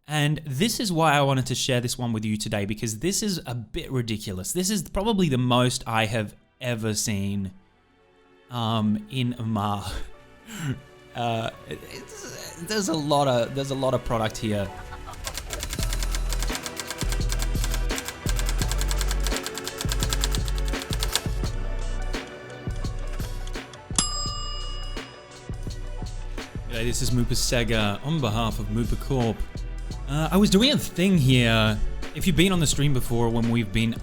And this is why I wanted to share this one with you today, because this is a bit ridiculous. This is probably the most I have ever seen in Amarr. There's a lot of product here. G'day, this is Moopa Sega on behalf of Moopa Corp. I was doing a thing here. If you've been on the stream before when we've been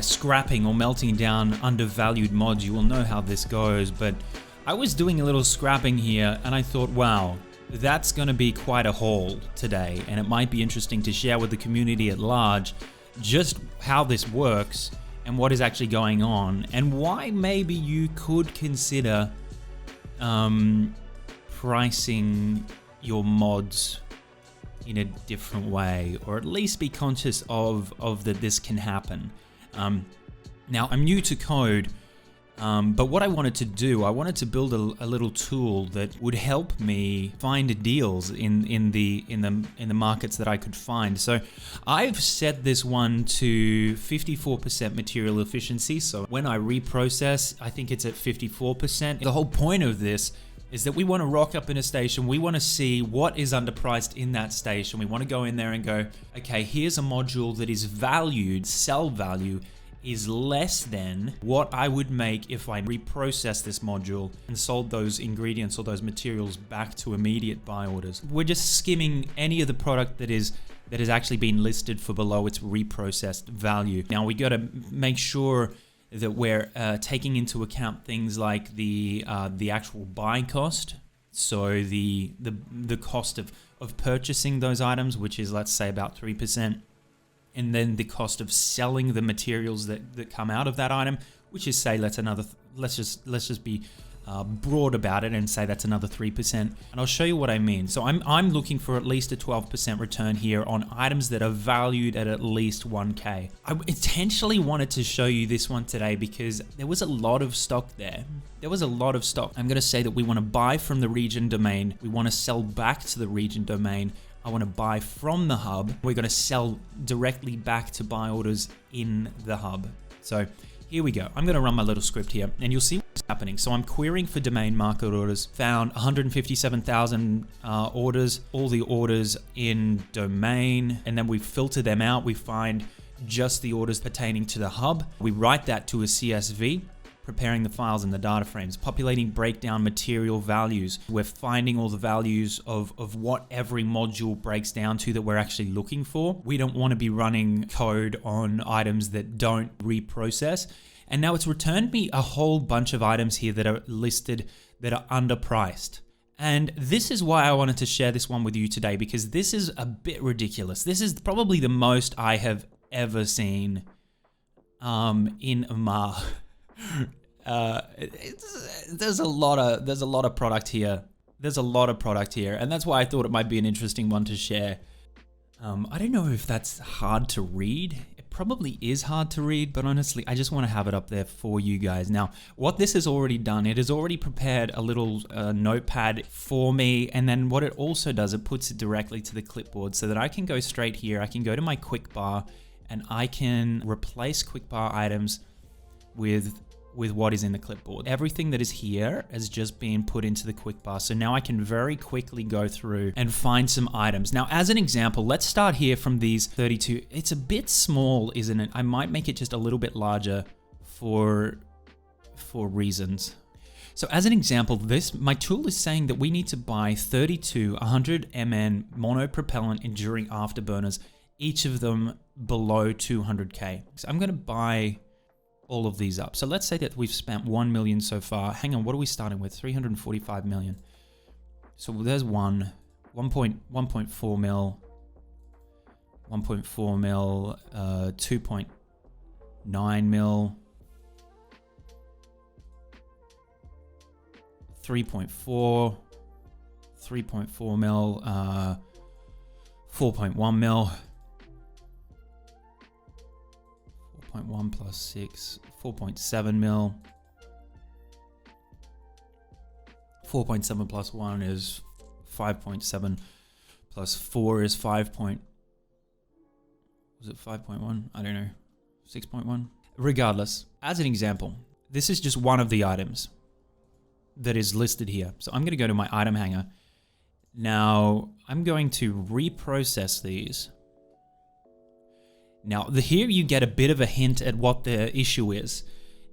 scrapping or melting down undervalued mods, you will know how this goes, but I was doing a little scrapping here and I thought, wow, that's going to be quite a haul today, and it might be interesting to share with the community at large just how this works and what is actually going on, and why maybe you could consider pricing your mods in a different way, or at least be conscious of that this can happen. Now, I'm new to code, but what I wanted to do, I wanted to build a little tool that would help me find deals in the markets that I could find. So I've set this one to 54% material efficiency. So when I reprocess, I think it's at 54%. The whole point of this is that we want to rock up in a station. We want to see what is underpriced in that station. We want to go in there and go, okay, here's a module that is valued, sell value is less than what I would make if I reprocessed this module and sold those ingredients or those materials back to immediate buy orders. We're just skimming any of the product that has actually been listed for below its reprocessed value. Now we got to make sure that we're taking into account things like the actual buy cost, so the cost of purchasing those items, which is, let's say, about 3%, and then the cost of selling the materials that come out of that item, which is, say, let's just be broad about it and say that's another 3%. And I'll show you what I mean. So I'm looking for at least a 12% return here on items that are valued at least 1K. I intentionally wanted to show you this one today because there was a lot of stock there. There was a lot of stock. I'm going to say that we want to buy from the region domain. We want to sell back to the region domain. I want to buy from the hub. We're going to sell directly back to buy orders in the hub. So here we go. I'm going to run my little script here and you'll see what's happening. So I'm querying for domain market orders, found 157,000 orders, all the orders in domain, and then we filter them out. We find just the orders pertaining to the hub. We write that to a CSV, preparing the files and the data frames, populating breakdown material values. We're finding all the values of what every module breaks down to that we're actually looking for. We don't want to be running code on items that don't reprocess. And now it's returned me a whole bunch of items here that are listed that are underpriced. And this is why I wanted to share this one with you today, because this is a bit ridiculous. This is probably the most I have ever seen in Amarr. There's a lot of product here. There's a lot of product here, and that's why I thought it might be an interesting one to share. I don't know if that's hard to read. It probably is hard to read, but honestly, I just want to have it up there for you guys. Now, what this has already done, it has already prepared a little notepad for me, and then what it also does, it puts it directly to the clipboard so that I can go straight here. I can go to my quick bar, and I can replace quick bar items with what is in the clipboard. Everything that is here has just been put into the quick bar. So now I can very quickly go through and find some items. Now, as an example, let's start here from these 32. It's a bit small, isn't it? I might make it just a little bit larger for reasons. So as an example, my tool is saying that we need to buy 32 100 MN monopropellant enduring afterburners, each of them below 200K. So I'm going to buy all of these up. So let's say that we've spent 1 million so far. Hang on, what are we starting with? 345 million. So there's 1.4 mil, 1.4 mil, 2.9 mil, 3.4, 3.4 mil, 4.1 mil, 4.1 plus 6, 4.7 mil. 4.7 plus 1 is 5.7 plus 4 is 5 point. Was it 5.1? I don't know. 6.1? Regardless, as an example, this is just one of the items that is listed here. So I'm going to go to my item hanger. Now I'm going to reprocess these. Now here you get a bit of a hint at what the issue is.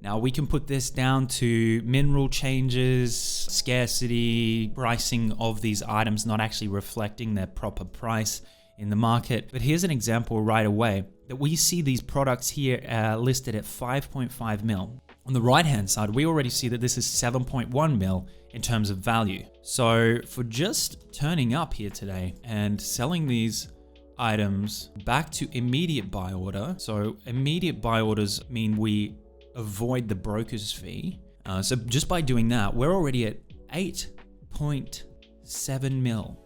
Now we can put this down to mineral changes, scarcity, pricing of these items not actually reflecting their proper price in the market. But here's an example right away that we see these products here listed at 5.5 mil. On the right hand side, we already see that this is 7.1 mil in terms of value. So for just turning up here today and selling these items back to immediate buy order. So immediate buy orders mean we avoid the broker's fee. So just by doing that, we're already at 8.7 mil.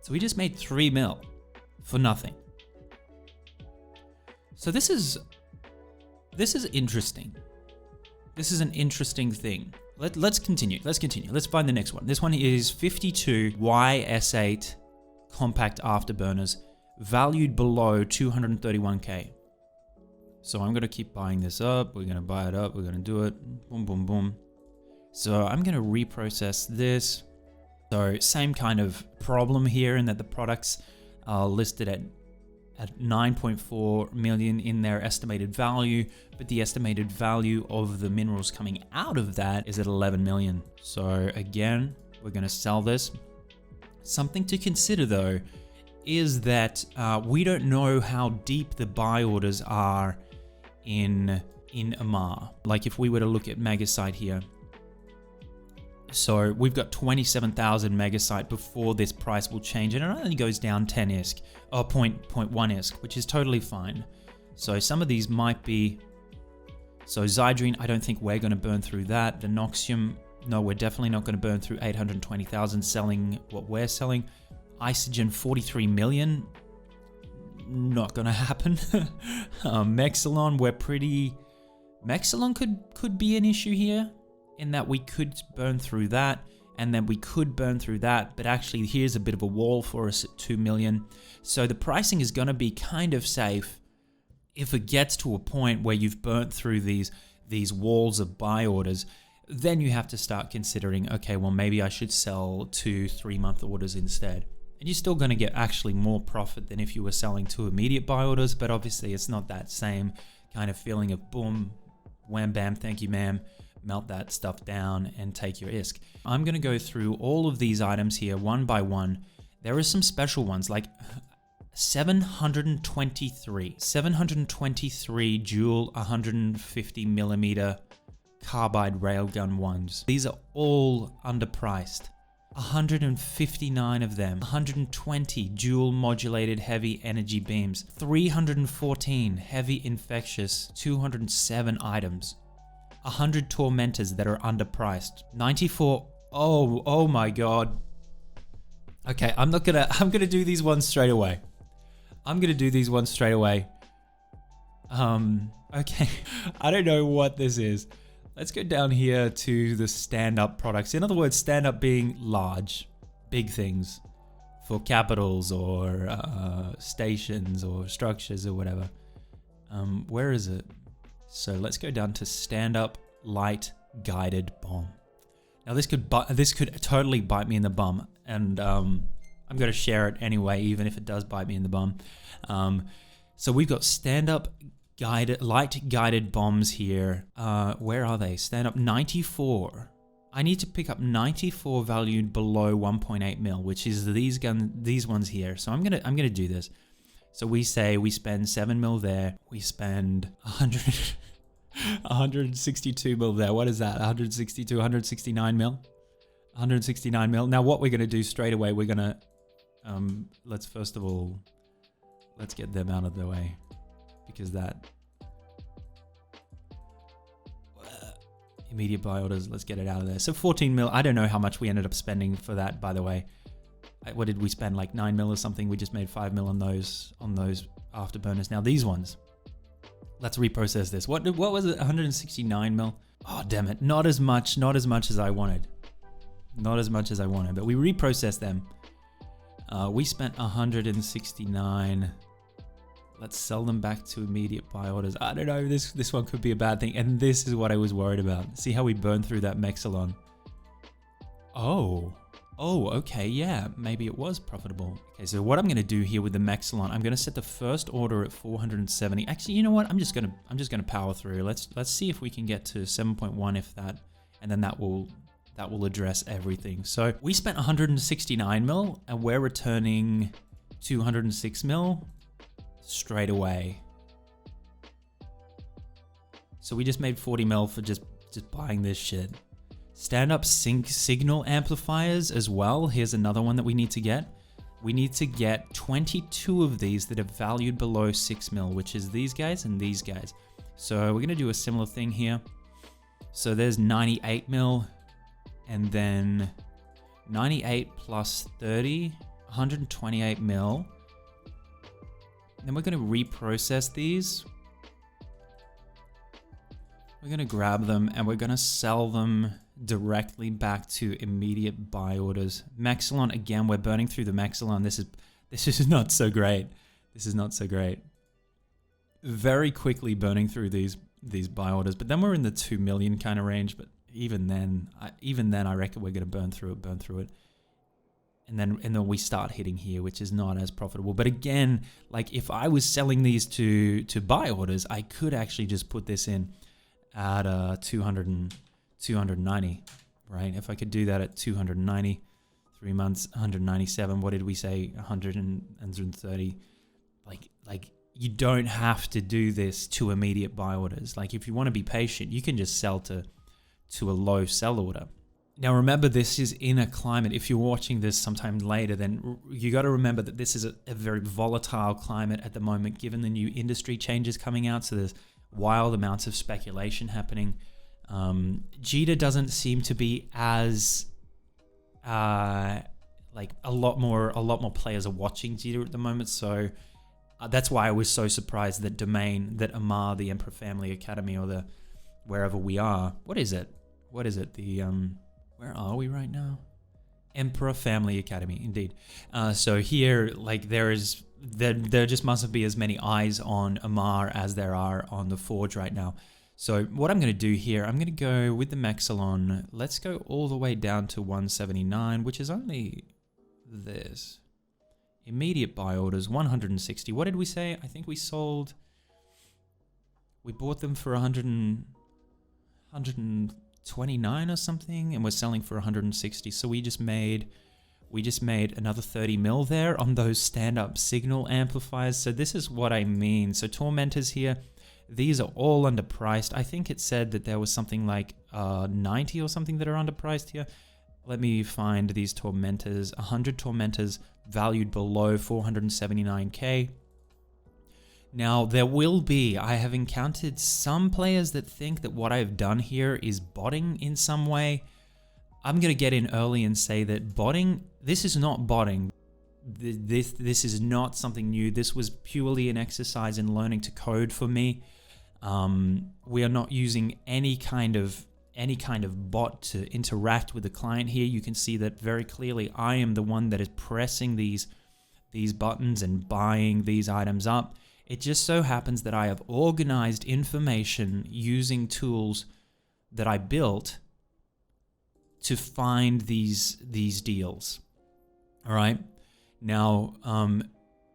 So we just made 3 mil for nothing. So this is interesting. This is an interesting thing. Let's continue. Let's find the next one. This one is 52 YS8 compact afterburners, valued below 231K. So I'm gonna keep buying this up. We're gonna buy it up. We're gonna do it. Boom, boom, boom. So I'm gonna reprocess this. So same kind of problem here in that the products are listed at 9.4 million in their estimated value, but the estimated value of the minerals coming out of that is at 11 million. So again, we're gonna sell this. Something to consider though is that we don't know how deep the buy orders are in Amarr. Like if we were to look at Megasite here, so we've got 27,000 Megasite before this price will change, and it only goes down 10 ISK or 0.1 ISK, which is totally fine. So some of these might be. So Zydrine, I don't think we're going to burn through that. The Noxium, no, we're definitely not going to burn through 820,000 selling what we're selling. Isogen 43 million, not going to happen. Mexilon, we're pretty. Mexilon could be an issue here in that we could burn through that, and then we could burn through that, but actually here's a bit of a wall for us at 2 million. So the pricing is going to be kind of safe. If it gets to a point where you've burnt through these walls of buy orders, then you have to start considering, okay, well, maybe I should sell 2-3 month orders instead. And you're still going to get actually more profit than if you were selling 2 immediate buy orders, but obviously it's not that same kind of feeling of boom, wham, bam, thank you, ma'am. Melt that stuff down and take your ISK. I'm going to go through all of these items here one by one. There are some special ones like 723 dual 150 millimeter carbide railgun ones. These are all underpriced. 159 of them, 120 dual modulated heavy energy beams, 314 heavy infectious, 207 items. 100 tormentors that are underpriced. 94. Oh my god. Okay, I'm gonna do these ones straight away. Okay. I don't know what this is. Let's go down here to the stand-up products. In other words, stand-up being large, big things for capitals or stations or structures or whatever. Where is it? So let's go down to stand-up light guided bomb. Now this could totally bite me in the bum, and I'm going to share it anyway, even if it does bite me in the bum. So we've got stand-up light guided bombs here. Where are they? Stand-up 94. I need to pick up 94 valued below 1.8 mil, which is these ones here. So I'm gonna do this. So we say we spend 7 mil there. We spend 162 mil there. What is that? 169 mil? 169 mil. Now what we're going to do straight away, we're going to, let's get them out of the way, because that, immediate buy orders, let's get it out of there. So 14 mil, I don't know how much we ended up spending for that, by the way. What did we spend, like 9 mil or something? We just made 5 mil on those afterburners. Now these ones, let's reprocess this. What was it? 169 mil. Oh, damn it. Not as much as I wanted. Not as much as I wanted, but we reprocessed them. We spent 169. Let's sell them back to immediate buy orders. I don't know, this one could be a bad thing. And this is what I was worried about. See how we burned through that Mexilon? Oh, okay, yeah, maybe it was profitable. Okay, so what I'm going to do here with the Mexilon, I'm going to set the first order at 470. Actually, you know what? I'm just going to power through. Let's see if we can get to 7.1 if that, and then that will address everything. So we spent 169 mil and we're returning 206 mil straight away. So we just made 40 mil for just buying this shit. Stand-up sync signal amplifiers as well. Here's another one that we need to get. We need to get 22 of these that are valued below 6 mil, which is these guys and these guys. So we're gonna do a similar thing here. So there's 98 mil and then 98 plus 30, 128 mil. Then we're gonna reprocess these. We're gonna grab them and we're gonna sell them directly back to immediate buy orders. Mexilon, again, we're burning through the Mexilon. This is not so great. This is not so great. Very quickly burning through these buy orders, but then we're in the 2 million kind of range. But even then, I reckon we're gonna burn through it. And then we start hitting here, which is not as profitable. But again, like if I was selling these to buy orders, I could actually just put this in at 290, right? If I could do that at 290, 3 months, 197, what did we say? 130. Like you don't have to do this to immediate buy orders. Like if you want to be patient, you can just sell to a low sell order. Now remember, this is in a climate, if you're watching this sometime later, then you got to remember that this is a very volatile climate at the moment, given the new industry changes coming out. So there's wild amounts of speculation happening. Jita doesn't seem to be as like a lot more players are watching Jita at the moment. So that's why I was so surprised that that Amarr, the Emperor Family Academy, or the wherever we are, what is it? The where are we right now? Emperor Family Academy, indeed. So here, like there just mustn't be as many eyes on Amarr as there are on the Forge right now. So what I'm going to do here, I'm going to go with the Mexilon. Let's go all the way down to 179, which is only this. Immediate buy orders, 160. What did we say? I think we bought them for 129 or something, and we're selling for 160. So we just made another 30 mil there on those stand-up signal amplifiers. So this is what I mean. So Tormentors here, these are all underpriced. I think it said that there was something like 90 or something that are underpriced here. Let me find these Tormentors. 100 Tormentors valued below 479k. Now, I have encountered some players that think that what I've done here is botting in some way. I'm going to get in early and say that this is not botting. This is not something new. This was purely an exercise in learning to code for me. We are not using any kind of bot to interact with the client here. You can see that very clearly I am the one that is pressing these buttons and buying these items up. It just so happens that I have organized information using tools that I built to find these deals. All right. Now,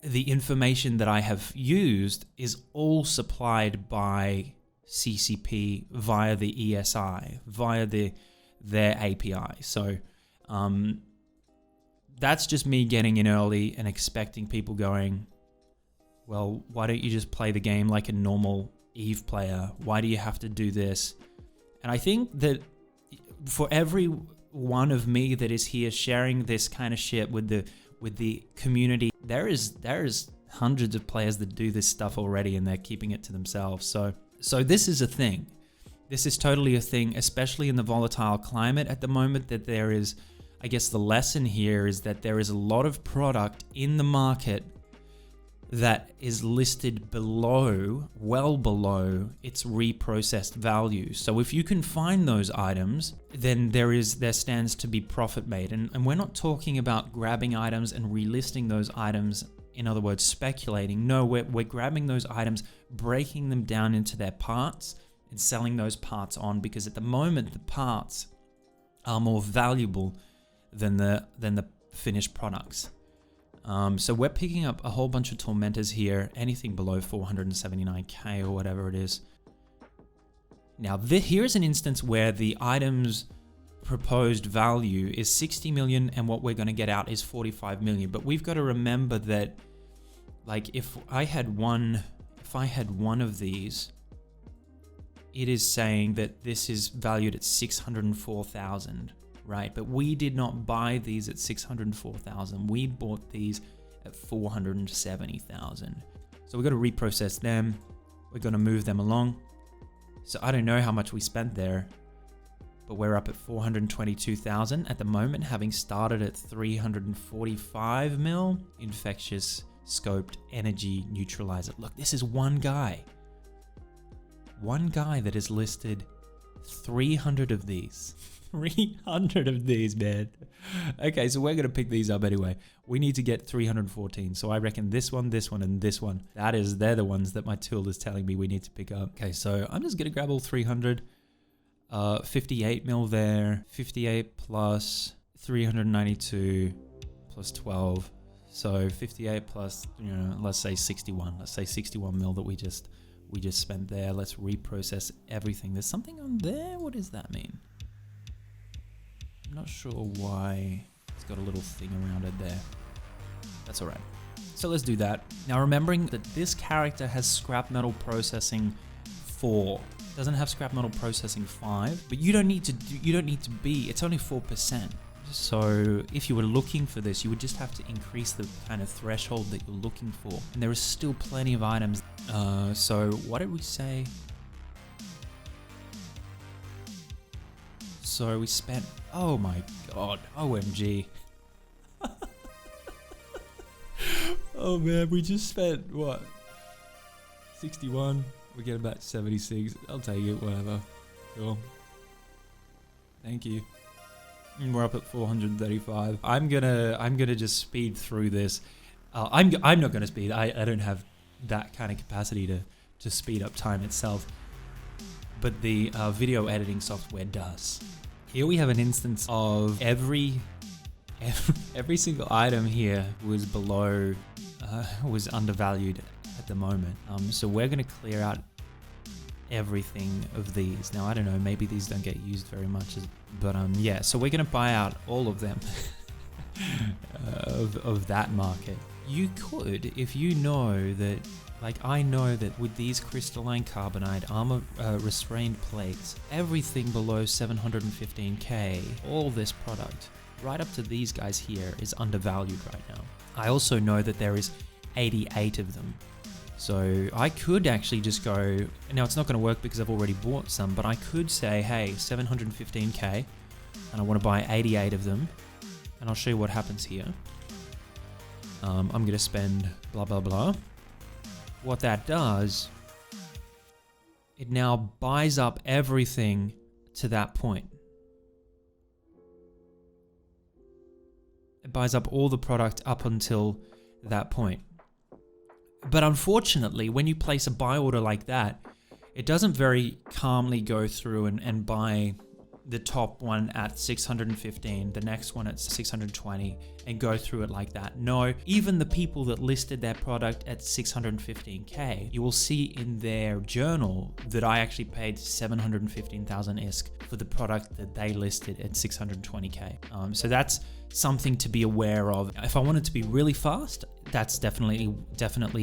the information that I have used is all supplied by CCP via the ESI, via their API. So that's just me getting in early and expecting people going, well, why don't you just play the game like a normal EVE player? Why do you have to do this? And I think that for every one of me that is here sharing this kind of shit with the community, there is hundreds of players that do this stuff already, and they're keeping it to themselves. So this is a thing. This is totally a thing, especially in the volatile climate at the moment, that there is, I guess the lesson here is that there is a lot of product in the market that is listed below, well below its reprocessed value. So if you can find those items, then there stands to be profit made. And we're not talking about grabbing items and relisting those items, in other words, speculating. No, we're grabbing those items, breaking them down into their parts and selling those parts on, because at the moment the parts are more valuable than the finished products. So we're picking up a whole bunch of tormentors here, anything below 479k or whatever it is. Now here's an instance where the item's proposed value is 60 million and what we're going to get out is 45 million. But we've got to remember that, like, if I had one of these, it is saying that this is valued at 604,000. Right, but we did not buy these at 604,000. We bought these at 470,000. So we've got to reprocess them. We're going to move them along. So I don't know how much we spent there, but we're up at 422,000 at the moment, having started at 345 mil. Infectious scoped energy neutralizer. Look, this is one guy that has listed 300 of these. 300 of these, man. Okay, so we're going to pick these up anyway. We need to get 314. So I reckon this one, and this one. They're the ones that my tool is telling me we need to pick up. Okay, so I'm just going to grab all 300. 58 mil there. 58 plus 392 plus 12. So 58 plus, let's say 61. Let's say 61 mil that we just spent there. Let's reprocess everything. There's something on there. What does that mean? I'm not sure why it's got a little thing around it there. That's all right. So let's do that. Now, remembering that this character has scrap metal processing 4. It doesn't have scrap metal processing 5, but you don't need to be, it's only 4%. So if you were looking for this, you would just have to increase the kind of threshold that you're looking for. And there is still plenty of items. So what did we say? So we spent, oh my God, OMG. Oh man, we just spent what? 61, we get about 76. I'll take it, whatever. Cool. Thank you. And we're up at 435. I'm gonna just speed through this. I'm not gonna speed. I don't have that kind of capacity to speed up time itself. But the video editing software does. Here we have an instance of every single item here was below, was undervalued at the moment. So we're going to clear out everything of these. Now, I don't know, maybe these don't get used very much, but yeah, so we're going to buy out all of them of that market. You could, if you know that, like I know that with these crystalline carbonite armor restrained plates, everything below 715k, all this product, right up to these guys here, is undervalued right now. I also know that there is 88 of them. So I could actually just go, now it's not going to work because I've already bought some, but I could say, hey, 715k, and I want to buy 88 of them, and I'll show you what happens here. I'm going to spend blah, blah, blah. What that does, it now buys up everything to that point. It buys up all the product up until that point. But unfortunately, when you place a buy order like that, it doesn't very calmly go through and buy the top one at 615, the next one at 620, and go through it like that. No, even the people that listed their product at 615k, you will see in their journal that I actually paid 715,000 ISK for the product that they listed at 620k. So that's something to be aware of. If I want it to be really fast, that's definitely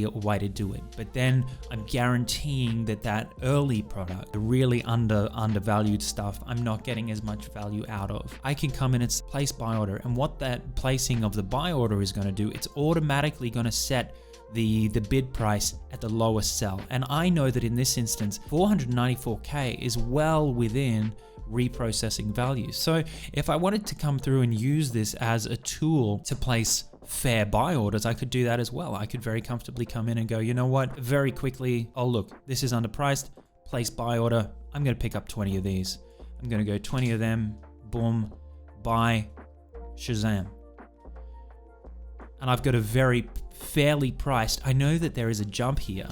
a way to do it. But then I'm guaranteeing that early product, the really undervalued stuff, I'm not getting as much value out of. I can come in and place buy order, and what that placing of the buy order is going to do, it's automatically going to set the bid price at the lowest sell. And I know that in this instance, 494k is well within reprocessing values. So if I wanted to come through and use this as a tool to place fair buy orders, I could do that as well. I could very comfortably come in and go, you know what, very quickly, oh look, this is underpriced, place buy order. I'm going to pick up 20 of these. I'm going to go 20 of them, boom, buy, Shazam. And I've got a very fairly priced, I know that there is a jump here,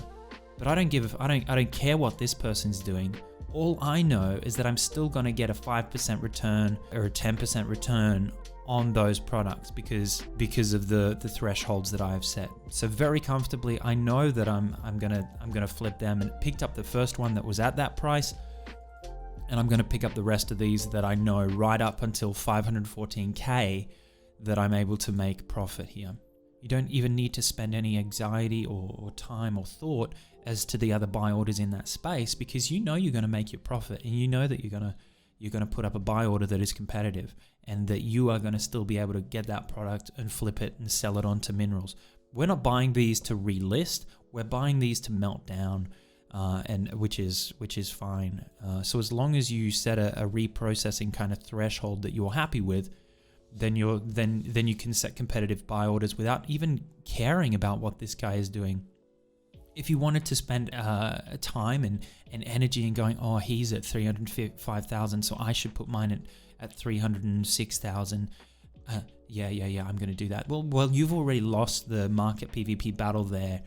but I don't care what this person's doing. All I know is that I'm still going to get a 5% return or a 10% return on those products because of the thresholds that I have set. So very comfortably, I know that I'm gonna flip them, and picked up the first one that was at that price, and I'm gonna pick up the rest of these that I know right up until 514K that I'm able to make profit here. You don't even need to spend any anxiety or time or thought as to the other buy orders in that space, because you know you're going to make your profit, and you know that you're going to put up a buy order that is competitive, and that you are going to still be able to get that product and flip it and sell it onto minerals. We're not buying these to relist. We're buying these to melt down, and which is fine. So as long as you set a reprocessing kind of threshold that you're happy with, then you can set competitive buy orders without even caring about what this guy is doing. If you wanted to spend time and energy in going, oh, he's at 305,000, so I should put mine at 306,000. Yeah, I'm going to do that. Well, you've already lost the market PvP battle there,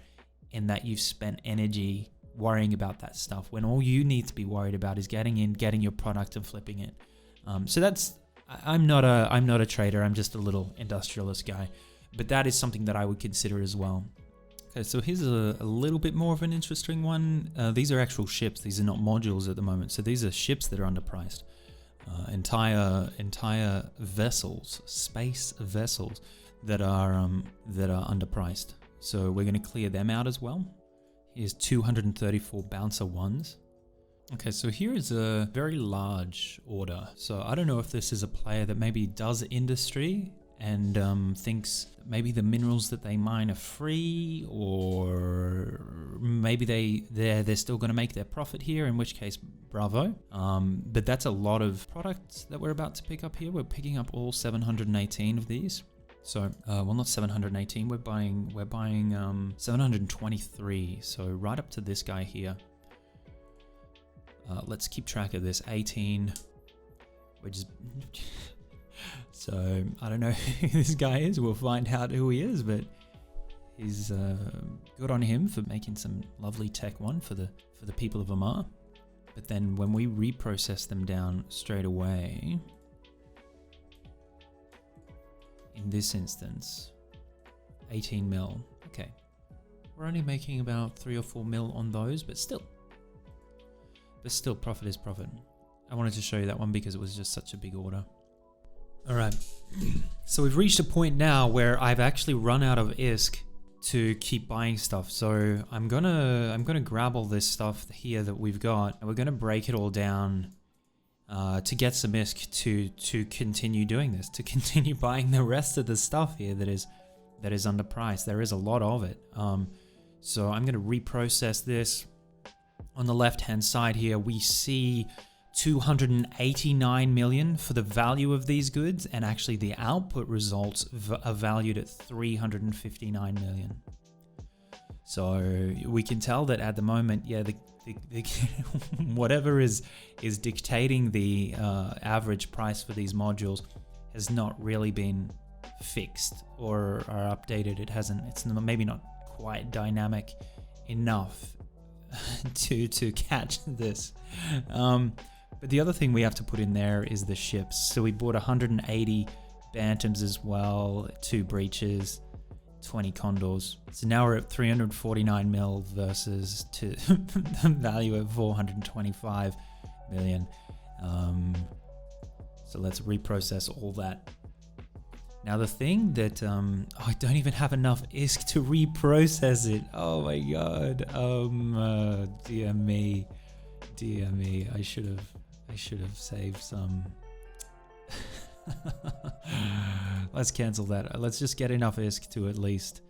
in that you've spent energy worrying about that stuff, when all you need to be worried about is getting your product and flipping it. So that's, I'm not a trader. I'm just a little industrialist guy, but that is something that I would consider as well. Okay, so here's a little bit more of an interesting one. These are actual ships. These are not modules at the moment. So these are ships that are underpriced. Entire vessels, space vessels that are underpriced. So we're going to clear them out as well. Here's 234 bouncer ones. Okay, so here is a very large order. So I don't know if this is a player that maybe does industry and thinks maybe the minerals that they mine are free, or maybe they're still going to make their profit here, in which case bravo. But that's a lot of products that we're about to pick up here. We're picking up all 718 of these. So well, not 718, we're buying 723, so right up to this guy here. Let's keep track of this. 18, which is so I don't know who this guy is. We'll find out who he is, but he's good on him for making some lovely tech one for the people of Amarr. But then when we reprocess them down straight away, in this instance, 18 mil. Okay, we're only making about 3 or 4 mil on those, but still, profit is profit. I wanted to show you that one because it was just such a big order. All right, so we've reached a point now where I've actually run out of ISK to keep buying stuff. So I'm gonna grab all this stuff here that we've got, and we're gonna break it all down to get some ISK to continue doing this, to continue buying the rest of the stuff here that is underpriced. There is a lot of it. So I'm gonna reprocess this. On the left hand side here, we see 289 million for the value of these goods, and actually the output results are valued at 359 million. So we can tell that at the moment, yeah, the whatever is dictating the average price for these modules has not really been fixed or updated. It hasn't. It's maybe not quite dynamic enough to catch this. But the other thing we have to put in there is the ships. So we bought 180 Bantams as well, 2 breaches, 20 condors. So now we're at 349 mil versus to the value of 425 million. So let's reprocess all that. Now the thing that I don't even have enough ISK to reprocess it. Oh my god. Dear me. I should have saved some. Let's cancel that. Let's just get enough ISK to at least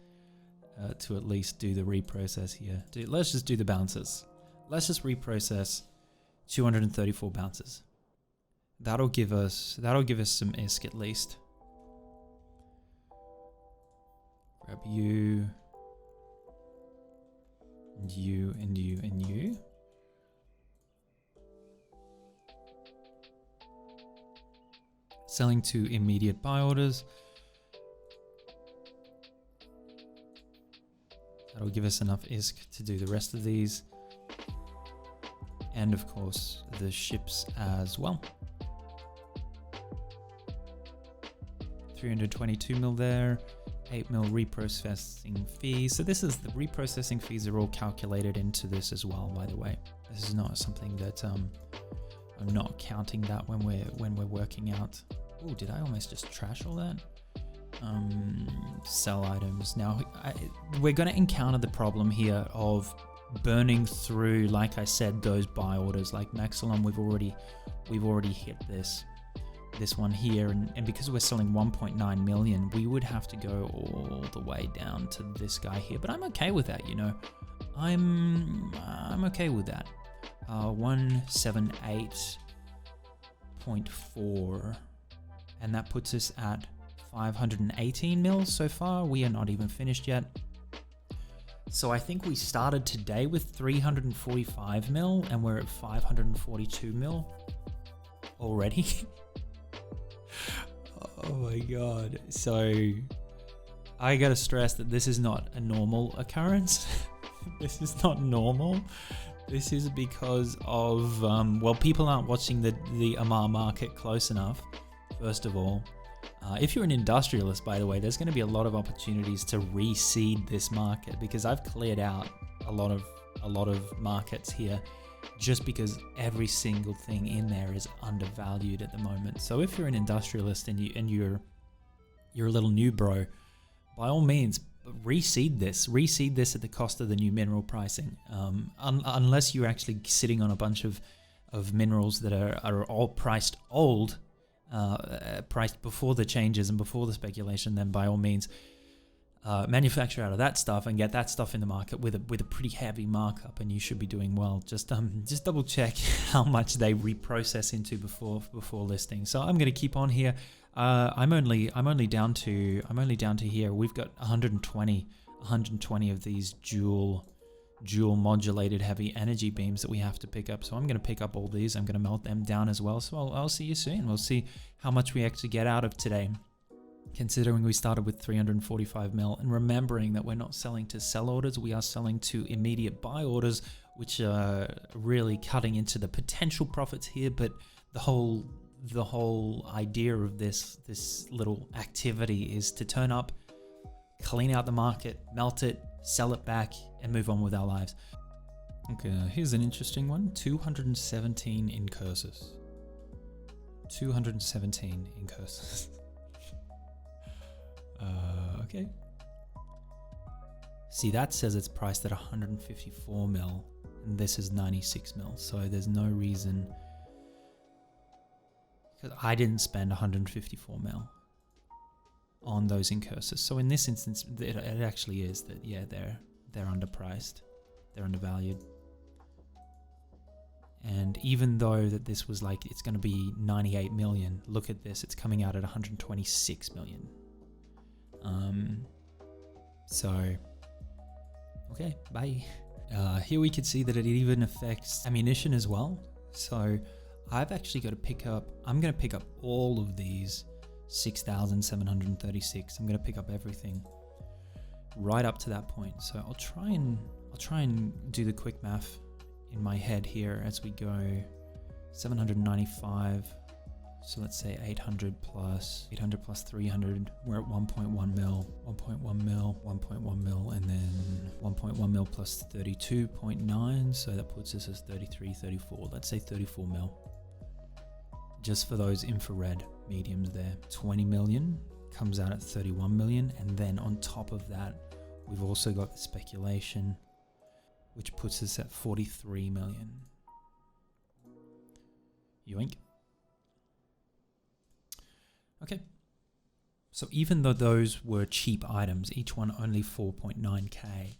do the reprocess here. Let's just do the bounces. Let's just reprocess 234 bounces. That'll give us some ISK at least. Grab you, and you, and you, and you. Selling to immediate buy orders. That'll give us enough ISK to do the rest of these. And of course, the ships as well. 322 mil there, 8 mil reprocessing fees. So this is the reprocessing fees are all calculated into this as well, by the way. This is not something that I'm not counting that when we're working out. Oh, did I almost just trash all that? Sell items. Now we're going to encounter the problem here of burning through, like I said, those buy orders. Like Maximum, we've already hit this one here, and because we're selling 1.9 million, we would have to go all the way down to this guy here. But I'm okay with that, you know. I'm okay with that. 178.4, and that puts us at 518 mils so far. We are not even finished yet. So I think we started today with 345 mil and we're at 542 mil already. Oh my God. So I gotta stress that this is not a normal occurrence. This is not normal. This is because of, well, people aren't watching the Amarr market close enough, first of all. If you're an industrialist, by the way, there's going to be a lot of opportunities to reseed this market, because I've cleared out a lot of markets here just because every single thing in there is undervalued at the moment. So if you're an industrialist and you're a little new bro, by all means, reseed this at the cost of the new mineral pricing. Unless you're actually sitting on a bunch of minerals that are all priced old, priced before the changes and before the speculation, then by all means manufacture out of that stuff and get that stuff in the market with a pretty heavy markup, and you should be doing well. Just double check how much they reprocess into before listing. So I'm going to keep on here. I'm only down to here. We've got 120 of these dual modulated heavy energy beams that we have to pick up. So I'm going to pick up all these. I'm going to melt them down as well. So I'll see you soon. We'll see how much we actually get out of today, considering we started with 345 mil, and remembering that we're not selling to sell orders. We are selling to immediate buy orders, which are really cutting into the potential profits here. But the whole idea of this little activity is to turn up, clean out the market, melt it, sell it back, and move on with our lives. Okay, here's an interesting one. 217 incursus. 217 incursus. Okay. See, that says it's priced at 154 mil, and this is 96 mil. So there's no reason, because I didn't spend 154 mil on those incursus. So in this instance, it actually is that, yeah, they're underpriced, they're undervalued. And even though that this was like, it's going to be 98 million, look at this, it's coming out at 126 million. So, okay, bye. Here we can see that it even affects ammunition as well. So I've actually got to I'm going to pick up all of these 6,736. I'm going to pick up everything right up to that point. So I'll try and do the quick math in my head here as we go. 795. So let's say 800 plus 300. We're at 1.1 mil, 1.1 mil, 1.1 mil, and then 1.1 mil plus 32.9. So that puts us as 33, 34. Let's say 34 mil. Just for those infrared mediums there. 20 million comes out at 31 million. And then on top of that, we've also got the speculation, which puts us at 43 million. Yoink. Okay. So even though those were cheap items, each one only 4.9k,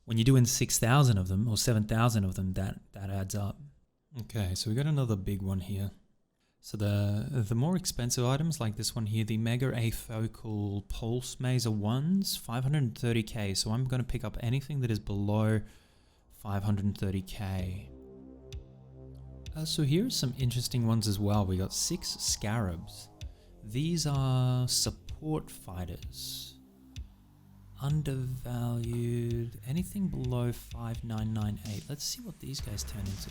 when you're doing 6,000 of them or 7,000 of them, that adds up. Okay, so we got another big one here. So the more expensive items like this one here, the Mega Afocal Pulse Maser 1s, 530k. So I'm going to pick up anything that is below 530k. So here's some interesting ones as well. We got 6 Scarabs. These are support fighters. Undervalued. Anything below 5998. Let's see what these guys turn into.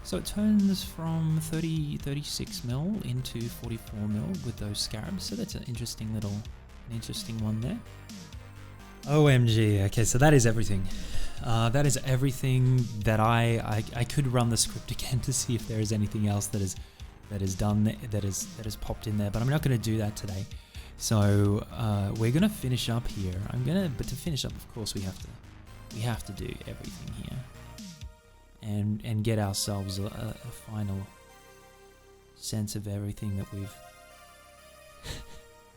So it turns from 36 mil into 44 mil with those Scarabs. So that's an interesting one there. OMG. Okay, so that is everything. That is everything that I could run the script again to see if there is anything else that is popped in there, but I'm not going to do that today. So we're going to finish up here. But to finish up, of course, we have to do everything here and get ourselves a final sense of everything that we've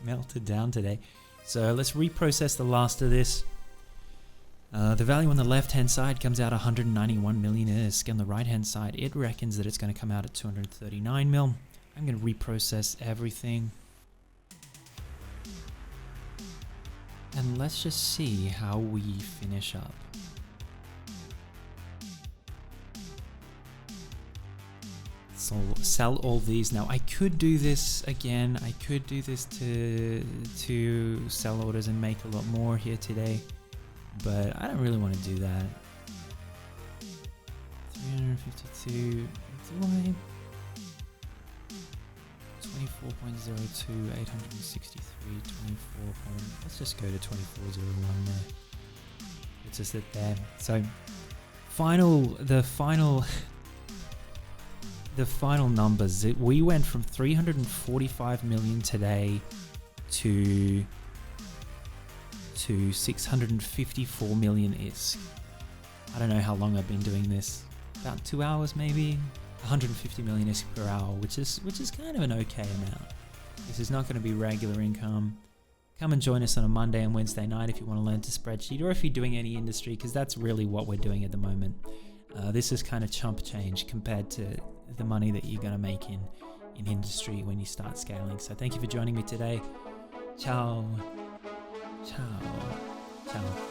melted down today. So let's reprocess the last of this. The value on the left hand side comes out 191 million ISK. On the right hand side, it reckons that it's going to come out at 239 mil. I'm going to reprocess everything. And let's just see how we finish up. So sell all these. Now I could do this again. I could do this to sell orders and make a lot more here today, but I don't really want to do that. 352. 24.02, 863, 24. Let's just go to 24.01 there. Let's just sit there. So the final numbers. We went from 345 million today to 654 million ISK. I don't know how long I've been doing this. About 2 hours maybe. 150 million ISK per hour, which is kind of an okay amount. This is not going to be regular income. Come and join us on a Monday and Wednesday night if you want to learn to spreadsheet, or if you're doing any industry, because that's really what we're doing at the moment. This is kind of chump change compared to the money that you're going to make in industry when you start scaling. So thank you for joining me today. Ciao. Ciao. Ciao.